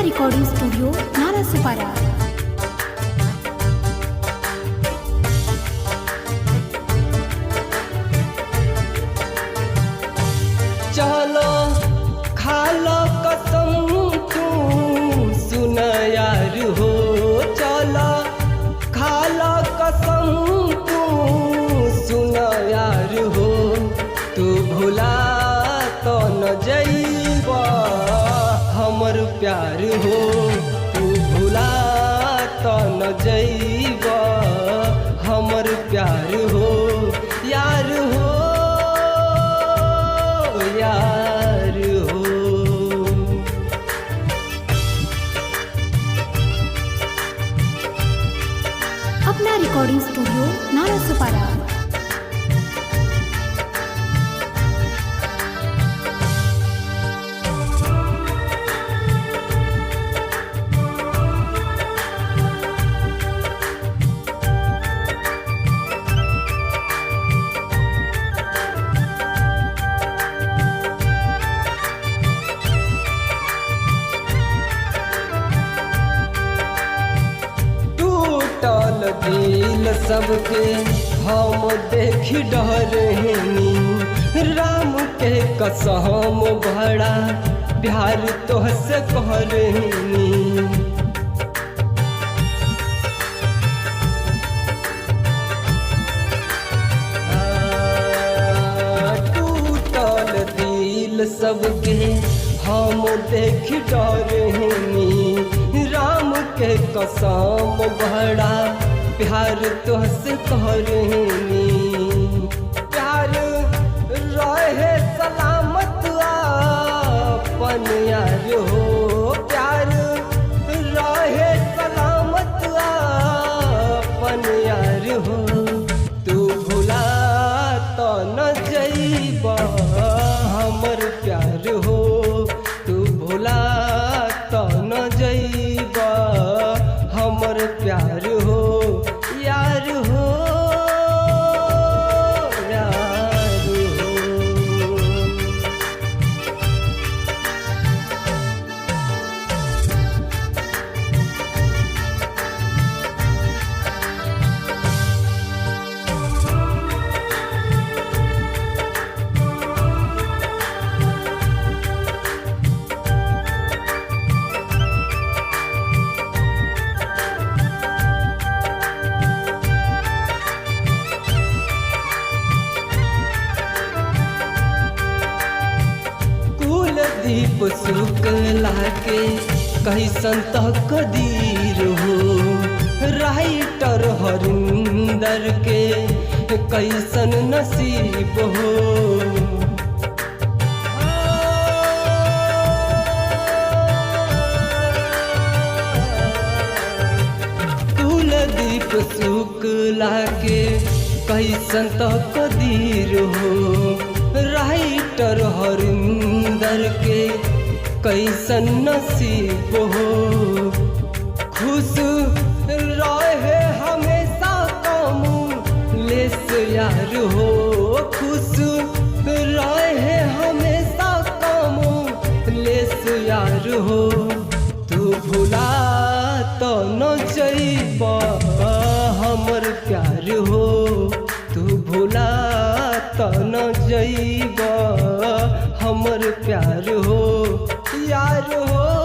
अपना recording studio नारायणसपारा। चलो खालो कसम तू सुन यार हो, चलो खालो कसम तू सुन यार हो। तू भुला तो न जइबा हमर प्यार हो, तू भुला तो न जइबा हमर प्यार हो। यार हो यार हो। अपना रिकॉर्डिंग स्टूडियो नारायणसपारा। दिल सबके हम देख डरनी, राम के कसम बड़ा प्यार तोहसे करनी। टूटल दिल सबके हम देख डरनी, राम के कसम बड़ा प्यार तोहसे करनी। प्यार रहे सलामत अपन यार हो, प्यार रहे सलामत अपन यार हो। तू भुला तो न जइबा हमर प्यार हो, तू भुला तो न जइबा हमर प्यार हो। यार हो यार हो। दीप शुक्ला के कैसन तकदीर हो, राइटर हरिंदर के कैसन नसीब हो। कुलदीप शुक्ला के कैसन तकदीर हो, राइटर हरिंदर के कैसन नसीब हो। खुश रहे हमेशा कमलेश यार हो, खुश रहे हमेशा कमलेश यार हो। तू भुला तो न जइबा हमर प्यार हो, तू भुला तो न जइबा हमर प्यार हो। यार हो।